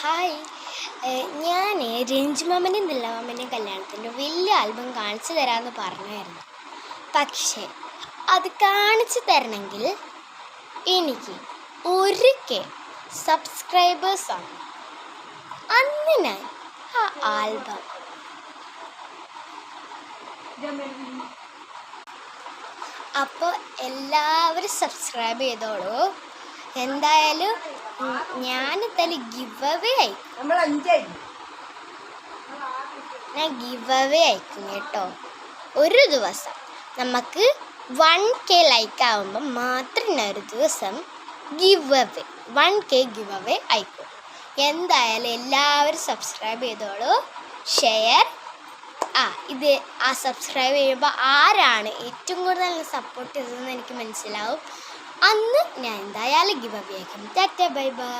Hi, ഞാൻ രഞ്ജുമാമൻ്റെയും ദില്ലമാമൻ്റെയും കല്യാണത്തിൻ്റെ വലിയ ആൽബം കാണിച്ചു തരാമെന്ന് പറഞ്ഞായിരുന്നു. പക്ഷേ അത് കാണിച്ചു തരണമെങ്കിൽ എനിക്ക് 1K സബ്സ്ക്രൈബേഴ്സാണ്. അന്ന് ഞാൻ ആ ആൽബം അപ്പോൾ എല്ലാവരും സബ്സ്ക്രൈബ് ചെയ്തോളൂ. എന്തായാലും ഞാനെന്തായാലും ഗിവ് അവേ അയക്കും കേട്ടോ. ഒരു ദിവസം നമുക്ക് 1K ലൈക്ക് ആകുമ്പോൾ മാത്രം ഞാൻ ഒരു ദിവസം 1K ഗിവ് അവേ അയക്കും. എന്തായാലും എല്ലാവരും സബ്സ്ക്രൈബ് ചെയ്തോളൂ, ഷെയർ. സബ്സ്ക്രൈബ് ചെയ്യുമ്പോൾ ആരാണ് ഏറ്റവും കൂടുതൽ സപ്പോർട്ട് ചെയ്തതെന്ന് എനിക്ക് മനസ്സിലാവും. അന്ന് ഞാൻ എന്തായാലും ഗിവ് അവേ അയക്കും. Tata, bye bye.